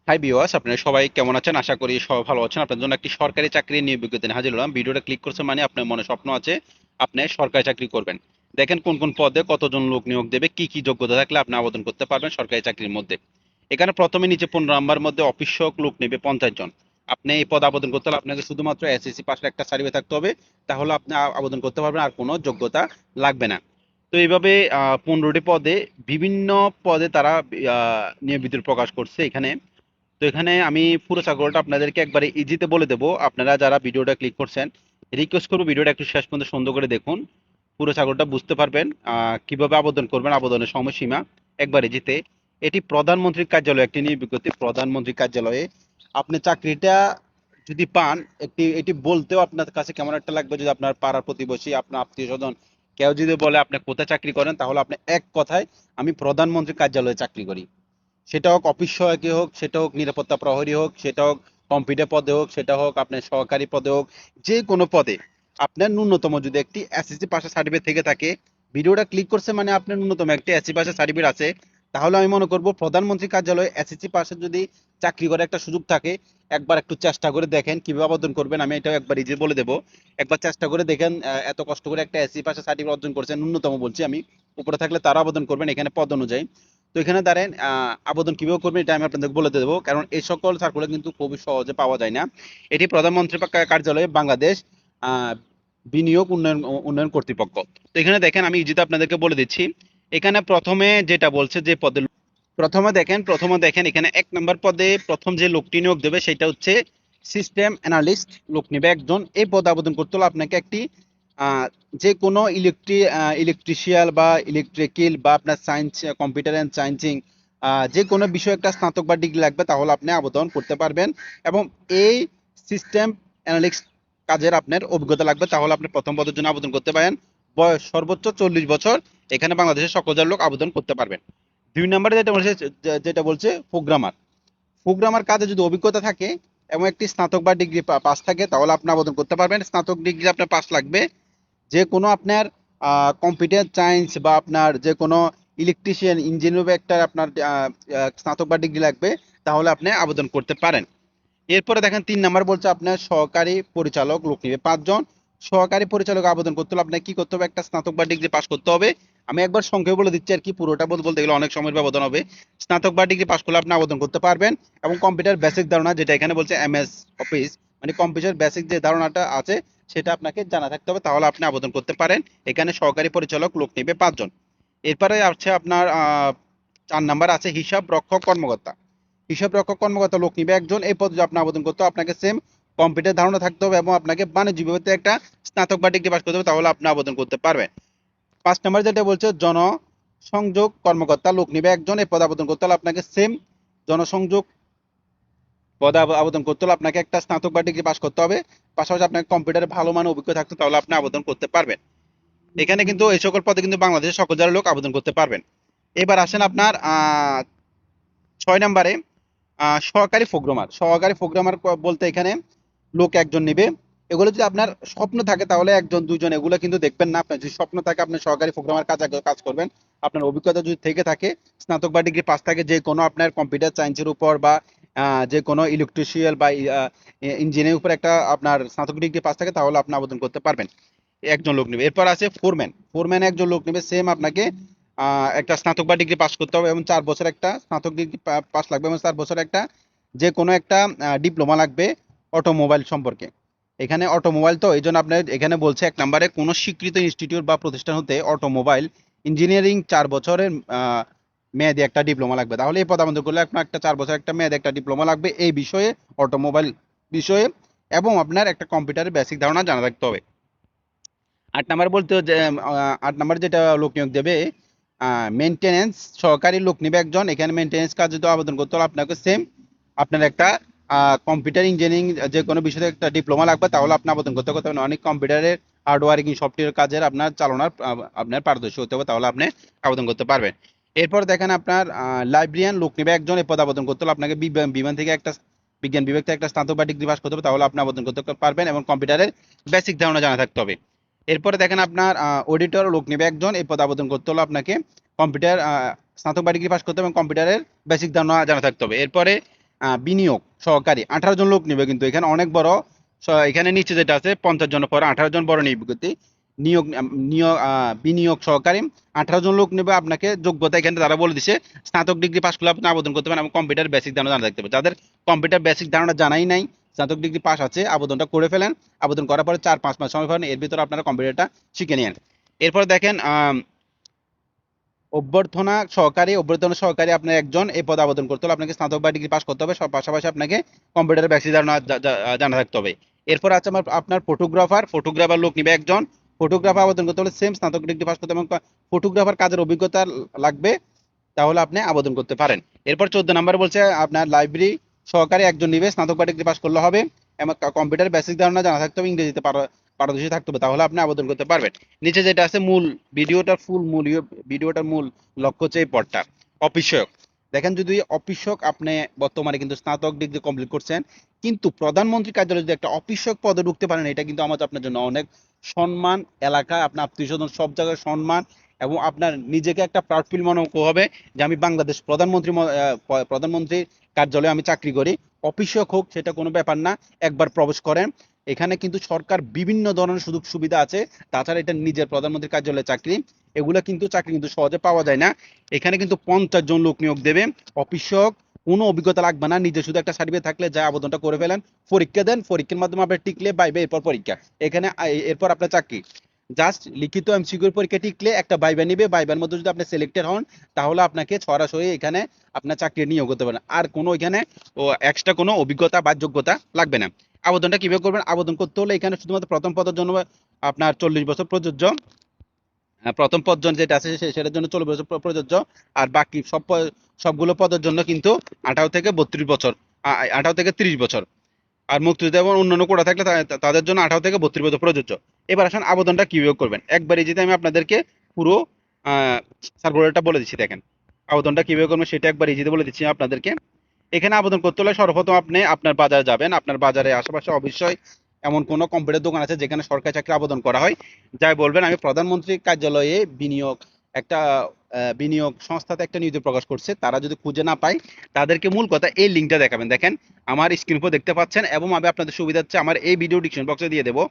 Hi viewers, আপনারা সবাই কেমন আছেন? আশা করি সবাই ভালো আছেন। আপনার জন্য একটি সরকারি চাকরি নিয়োগ বিজ্ঞপ্তি নিয়ে হাজির হলাম। ভিডিওটা ক্লিক করছেন মানে আপনার মনে স্বপ্ন আছে আপনি সরকারি চাকরি করবেন। দেখেন কোন কোন পদে কতজন লোক নিয়োগ দেবে, কি কি যোগ্যতা থাকলে আপনি আবেদন করতে পারবেন সরকারি চাকরির মধ্যে। এখানে প্রথমে নিচে 15 নাম্বার মধ্যে অফিস সহায়ক লোক নেবে 50 জন। আপনি এই পদে আবেদন করতে হলে আপনাকে শুধুমাত্র এসএসসি পাশের একটা সার্টিফিকেট থাকতে হবে, তাহলে আপনি আবেদন করতে পারবেন, আর কোনো যোগ্যতা লাগবে না। তো এইভাবে 15টি পদে বিভিন্ন পদে তারা নিয়োগ বিজ্ঞপ্তি প্রকাশ করছে এখানে। তো এখানে আমি পুরো সার্কুলারটা আপনাদেরকে একবারে ইজিতে বলে দেবো। আপনারা যারা ভিডিওটা ক্লিক করছেন, রিকোয়েস্ট করবো ভিডিওটা একটু শেষ পর্যন্ত সুন্দর করে দেখুন। পুরো সার্কুলারটা বুঝতে পারবেন কিভাবে আবেদন করবেন, আবেদনের সময়সীমা একবার ইজিতে। এটি প্রধানমন্ত্রীর কার্যালয়ে একটি নিয়োগ বিজ্ঞপ্তি। প্রধানমন্ত্রীর কার্যালয়ে আপনি চাকরিটা যদি পান, এটি বলতেও আপনার কাছে কেমন একটা লাগবে যদি আপনার পাড়ার প্রতিবেশী, আপনার আত্মীয় স্বজন কেউ যদি বলে আপনি কোথায় চাকরি করেন, তাহলে আপনি এক কথায় আমি প্রধানমন্ত্রীর কার্যালয়ে চাকরি করি। সেটা হোক অফিস সহায়কই হোক, সেটা হোক নিরাপত্তা প্রহরী হোক, সেটা হোক কম্পিউটার পদে হোক, সেটা হোক আপনার সহকারী পদে হোক, যে কোনো পদে আপনার ন্যূনতম যদি একটি এসএসসি পাশের সার্টিফিকেট থেকে থাকে, ভিডিওটা ক্লিক করছে মানে আপনার ন্যূনতম একটি এসএসসি পাশের সার্টিফিকেট আছে, তাহলে আমি মনে করব প্রধানমন্ত্রী কার্যালয়ে এসএসসি পাশের যদি চাকরি করার একটা সুযোগ থাকে, একবার একটু চেষ্টা করে দেখেন কিভাবে আবেদন করবেন। আমি এটা একবার ইজি বলে দেবো। একবার চেষ্টা করে দেখেন। এত কষ্ট করে একটা এসএসসি পাশের সার্টিফিকেট অর্জন করছেন, ন্যূনতম বলছি আমি, উপরে থাকলে তারা আবেদন করবেন এখানে পদ অনুযায়ী। তো এখানে দাঁড়ান আবেদন কিভাবে করবেন এটা আমি আপনাদের বলে দেবো, কারণ এই সকল সার্কুলার কিন্তু খুবই সহজে পাওয়া যায় না। এটি প্রধানমন্ত্রী কার্যালয়ে বাংলাদেশ আহ, বিনিয়োগ উন্নয়ন উন্নয়ন কর্তৃপক্ষ। তো এখানে দেখেন আমি ইজিতে আপনাদেরকে বলে দিচ্ছি। এখানে প্রথমে যেটা বলছে যে পদে, প্রথমে দেখেন এখানে 1 নম্বর পদে প্রথম যে লোকটি নিয়োগ দেবে সেটা হচ্ছে সিস্টেম অ্যানালিস্ট লোক নেবে একজন। এই পদে আবেদন করতে হলে আপনাকে একটি আহ, যে কোনো ইলেকট্রিশিয়াল বা ইলেকট্রিক্যাল বা আপনার সায়েন্স, কম্পিউটার অ্যান্ড সায়েন্সিং, যে কোনো বিষয়ে একটা স্নাতক বা ডিগ্রি লাগবে, তাহলে আপনি আবেদন করতে পারবেন। এবং এই সিস্টেম অ্যানালিস্ট কাজের আপনার অভিজ্ঞতা লাগবে, তাহলে আপনি প্রথম পদের জন্য আবেদন করতে পারেন। বয়স সর্বোচ্চ 40 বছর। এখানে বাংলাদেশের সকল জেলার লোক আবেদন করতে পারবেন। 2 নম্বরে যেটা বলছে প্রোগ্রামার। প্রোগ্রামার কাজে যদি অভিজ্ঞতা থাকে এবং একটি স্নাতক বা ডিগ্রি পাস থাকে, তাহলে আপনি আবেদন করতে পারবেন। স্নাতক ডিগ্রি আপনার পাস লাগবে। যে কোনো আপনার কম্পিউটার সায়েন্স বা আপনার যে কোনো ইলেকট্রিশিয়ান, ইঞ্জিনিয়ার একটা আপনার স্নাতক বা ডিগ্রি লাগবে, তাহলে আপনি আবেদন করতে পারেন। এরপরে দেখেন 3 নাম্বার বলছে আপনার সহকারী পরিচালক লোক নিবে 5 জন। সহকারী পরিচালক আবেদন করতে হলে আপনাকে কি করতে হবে? একটা স্নাতক বা ডিগ্রি পাস করতে হবে। আমি একবার সংক্ষেপে বলে দিচ্ছি আর কি, পুরোটা বলতে গেলে অনেক সময়ের ব্যবধান হবে। স্নাতক বা ডিগ্রি পাস করলে আপনি আবেদন করতে পারবেন। এবং কম্পিউটার বেসিক ধারণা, যেটা এখানে বলছে এমএস অফিস, মানে কম্পিউটার বেসিক যে ধারণাটা আছে সেটা আপনাকে জানা থাকতে হবে, তাহলে আপনি আবেদন করতে পারেন। এখানে সহকারী পরিচালক লোক নিবে 5 জন। এরপরে আছে আপনার 4 নাম্বার আছে হিসাব রক্ষক কর্মকর্তা। হিসাব রক্ষক কর্মকর্তা লোক নিবে একজন। এই পদে আপনি আবেদন করতে হবে, আপনাকে সেম কম্পিউটার ধারণা থাকতে হবে এবং আপনাকে বাণিজ্য বিভাগে একটা স্নাতক বা ডিগ্রি পাস করতে হবে, তাহলে আপনি আবেদন করতে পারবেন। 5 নম্বর যেটা বলছে জনসংযোগ কর্মকর্তা লোক নিবে একজন। এই পদে আবেদন করতে হলে আপনাকে সেম জনসংযোগ পদে আবেদন করতে হলে আপনাকে একটা স্নাতক বা ডিগ্রি পাস করতে হবে। পাশাপাশি আপনাকে কম্পিউটারে ভালো মানের অভিজ্ঞতা থাকতে, তাহলে আপনি আবেদন করতে পারবেন। এখানে কিন্তু এই সকল পদে কিন্তু বাংলাদেশের সকল জেলার লোক আবেদন করতে পারবেন। এবার আসেন আপনার 6 নম্বরে সহকারী প্রোগ্রামার। সহকারী প্রোগ্রামার বলতে এখানে লোক একজন নেবে। এগুলো যদি আপনার স্বপ্ন থাকে তাহলে একজন দুইজন, এগুলো কিন্তু দেখবেন না। আপনার যদি স্বপ্ন থাকে আপনি সহকারী প্রোগ্রামার কাজ করবেন, আপনার অভিজ্ঞতা যদি থেকে থাকে, স্নাতক বা ডিগ্রি পাস থাকে যে কোনো আপনার কম্পিউটার সায়েন্সের উপর বা যে কোনো ইলেকট্রিশিয়াল বা ইঞ্জিনিয়ারিং উপর একটা আপনার স্নাতক ডিগ্রি পাস থাকে, তাহলে আপনি আবেদন করতে পারবেন। একজন লোক নেবে। এরপর আছে ফোরম্যান। ফোরম্যান একজন লোক নেবে, সেম আপনাকে একটা স্নাতক বা ডিগ্রি পাস করতে হবে এবং 4 বছর একটা স্নাতক ডিগ্রি পাস লাগবে এবং 4 বছর একটা যে কোনো একটা ডিপ্লোমা লাগবে অটোমোবাইল সম্পর্কে। এখানে অটোমোবাইল, তো এই জন্য আপনার এখানে বলছে 1 নম্বরে কোনো স্বীকৃত ইনস্টিটিউট বা প্রতিষ্ঠান হতে অটোমোবাইল ইঞ্জিনিয়ারিং 4 বছরের মেয়াদি একটা ডিপ্লোমা লাগবে। তাহলে এই পদ আমাদের করলে আপনার একটা 4 বছর একটা মেয়াদি একটা ডিপ্লোমা লাগবে এই বিষয়ে, অটোমোবাইল বিষয়ে। এবং আপনার একটা কম্পিউটারের বেসিক ধারণা জানা রাখতে হবে। 8 নম্বর বলতে যে 8 নম্বর যেটা লোক নিয়োগ দেবে মেনটেনেন্স সহকারী লোক নেবে একজন। এখানে মেনটেনেন্স কাজ যদি আবেদন করতে হলে আপনাকে সেম আপনার একটা কম্পিউটার ইঞ্জিনিয়ারিং যে কোনো বিষয়ে একটা ডিপ্লোমা লাগবে, তাহলে আপনি আবেদন করতে হবে। অনেক কম্পিউটারের হার্ডওয়ারিং সফটওয়্যার কাজের আপনার চালনার আপনার পারদর্শী হতে হবে, তাহলে আপনি আবেদন করতে পারবেন। এরপর দেখেন আপনার লাইব্রেরিয়ান লোক নেবে একজন। এই পদে আবেদন করতে হলে আপনাকে বিজ্ঞান বিভাগ থেকে একটা স্নাতক বা ডিগ্রি পাস করতে হবে, তাহলে আপনি আবেদন করতে পারবেন এবং কম্পিউটারের বেসিক ধারণা জানা থাকতে হবে। এরপরে দেখেন আপনার অডিটর লোক নেবে একজন। এই পদে আবেদন করতে হলে আপনাকে কম্পিউটার স্নাতক বা ডিগ্রি পাস করতে হবে এবং কম্পিউটারের বেসিক ধারণা জানা থাকতে হবে। এরপরে বিনিয়োগ সহকারী 18 জন লোক নিবে, কিন্তু এখানে অনেক বড় এখানে নিচে যেটা আছে 50 জনের পরে 18 জন বড় নিয়োগতি নিয়োগ নিয়োগ বিনিয়োগ সহকারী 18 জন লোক নেবে। আপনাকে যোগ্যতা এখানে তারা বলে দিছে স্নাতক ডিগ্রি পাস করলে আপনি আবেদন করতে পারেন এবং কম্পিউটার বেসিক ধারণা জানা থাকতে হবে। যাদের কম্পিউটার বেসিক ধারণা জানাই নাই, স্নাতক ডিগ্রি পাস আছে, আবেদনটা করে ফেলেন। আবেদন করার পরে 4-5 মাস সময় পাবেন, এর ভিতরে আপনারা কম্পিউটারটা শিখে নিন। এরপর দেখেন অভ্যর্থনা সহকারী আপনার একজন এই পদে আবেদন করতে হলে আপনাকে স্নাতক বা ডিগ্রি পাস করতে হবে, সব পাশাপাশি আপনাকে কম্পিউটারের বেসিক ধারণা জানা থাকতে হবে। এরপর আছে আপনার ফটোগ্রাফার লোক নিবে একজন। ফটোগ্রাফার আবেদন করতে হলে সেম স্নাতক ডিগ্রি পাস করতে হবে এবং ফটোগ্রাফার কাজের অভিজ্ঞতা লাগবে, তাহলে আপনি আবেদন করতে পারেন। এরপর 14 নম্বরে বলছে আপনার লাইব্রেরি সহকারী একজন নিবে, স্নাতক বা ডিগ্রি পাস করলে হবে এবং কম্পিউটার বেসিক ধারণা জানা থাকতে হবে, ইংরেজিতে পারদর্শী থাকতে হবে, তাহলে আপনি আবেদন করতে পারবেন। নিচে যেটা আছে ভিডিওটার মূল লক্ষ্য হচ্ছে এই পদটা অফিস সহায়ক। দেখেন, যদি অফিস সহায়ক আপনি বর্তমানে কিন্তু স্নাতক ডিগ্রি কমপ্লিট করছেন, কিন্তু প্রধানমন্ত্রী কার্যালয়ে যদি একটা অফিস সহায়ক পদে ঢুকতে পারেন, এটা কিন্তু আমাদের আপনার জন্য অনেক সম্মান, এলাকা আপনার আত্মীয় স্বজন সব জায়গায় সম্মান, এবং আপনার নিজেকে একটা প্রাউড ফিল মনে হবে যে আমি বাংলাদেশ প্রধানমন্ত্রীর কার্যালয়ে আমি চাকরি করি। অফিস সহায়ক হোক সেটা কোনো ব্যাপার না, একবার প্রবেশ করেন। এখানে কিন্তু সরকার বিভিন্ন ধরনের সুযোগ সুবিধা আছে। তাছাড়া এটা নিজের প্রধানমন্ত্রীর কার্যালয়ে চাকরি, এগুলা কিন্তু চাকরি কিন্তু সহজে পাওয়া যায় না। এখানে কিন্তু 50 জন লোক নিয়োগ দেবে। অফিস সহায়ক, কোনো অভিজ্ঞতা লাগবে না, নিজে শুধু একটা সার্টিফিকেট থাকলে যা আবেদনটা করে ফেলেন, পরীক্ষা দেন, পরীক্ষার মাধ্যমে আপনি টিকলে বাইবে, এরপর পরীক্ষা, এখানে এরপর আপনার চাকরি। জাস্ট লিখিত এমসিকিউর পরীক্ষা টিকলে একটা ভাইবা নিবে, ভাইবার মধ্যে যদি আপনি সিলেক্টেড হন, তাহলে আপনাকে সরাসরি এখানে আপনার চাকরি নিয়োগ করতে পারেন। আর কোনো এখানে এক্সট্রা কোনো অভিজ্ঞতা বা যোগ্যতা লাগবে না। আবেদনটা কিভাবে করবেন? আবেদন করতে হলে এখানে শুধুমাত্র প্রথম পদের জন্য আপনার 40 বছর প্রযোজ্য। প্রথম পদ যেটা আছে সেটার জন্য 40 বছর প্রযোজ্য। আর বাকি সবগুলো পদের জন্য কিন্তু 18 থেকে 32 বছর, 18 থেকে 30 বছর। আর মুক্তিযোদ্ধা এবং অন্যান্য কোটা থাকলে তাদের জন্য 18 থেকে 32 বছর প্রযোজ্য। এবার আসুন আবেদনটা কিভাবে করবেন, একবারে যদি আমি আপনাদেরকে পুরো সার্কুলারটা বলে দিচ্ছি। দেখেন, আবেদনটা কিভাবে করবেন সেটা একবার ইজিতে বলে দিচ্ছি আপনাদেরকে। এখানে আবেদন করতে হলে সর্বপ্রথম আপনি আপনার বাজারে যাবেন। আপনার বাজারে আশেপাশে অবশ্যই এমন কোনো কম্পিউটার দোকান আছে যেখানে সরকারি চাকরি আবেদন করা হয়, যাই বলবেন আমি প্রধানমন্ত্রীর কার্যালয়ে একটা বিনিয়োগ সংস্থাতে একটা নিয়োগ প্রকাশ করছে, তারা যদি খুঁজে না পায়, তাদেরকে মূল কথা এই লিঙ্কটা দেখাবেন। দেখেন, আমার স্ক্রিন উপর দেখতে পাচ্ছেন, এবং আমি আপনাদের সুবিধা হচ্ছে আমার এই ভিডিও ডিসক্রিপশন বক্সে দিয়ে দেবো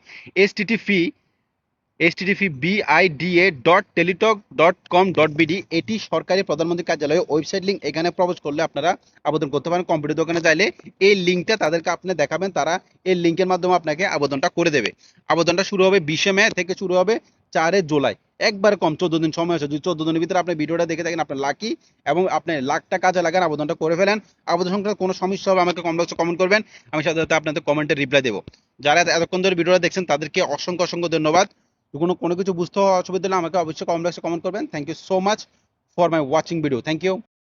http://bida.teletalk.com.bd। এটি সরকারি প্রধানমন্ত্রী কার্যালয়ে ওয়েবসাইট লিঙ্ক। এখানে প্রবেশ করলে আপনারা আবেদন করতে পারেন। কম্পিউটার দোকানে চাইলে এই লিঙ্কটা তাদেরকে আপনি দেখাবেন, তারা এই লিঙ্কের মাধ্যমে আপনাকে আবেদনটা করে দেবে। আবেদনটা শুরু হবে 20 মে থেকে, শুরু হবে 4 জুলাই। একবার কম 14 দিন সময় আছে। যদি 14 দিনের ভিতরে আপনি ভিডিওটা দেখে থাকেন, আপনার লাকি, এবং আপনি লাখটা কাজে লাগান, আবেদনটা করে ফেলেন। আবেদন সংক্রান্ত কোনো সমস্যা হবে আমাকে কমেন্ট বক্সে কমেন্ট করবেন, আমি সাথে সাথে আপনাদের কমেন্টের রিপ্লাই দেবো। যারা এতক্ষণ ধরে ভিডিওটা দেখছেন তাদেরকে অসংখ্য অসংখ্য ধন্যবাদ। কোনো কিছু বুঝতে অসুবিধা হলে আমাকে অবশ্যই কমেন্ট বক্সে কমেন্ট করবেন। Thank you so much for my watching video. Thank you.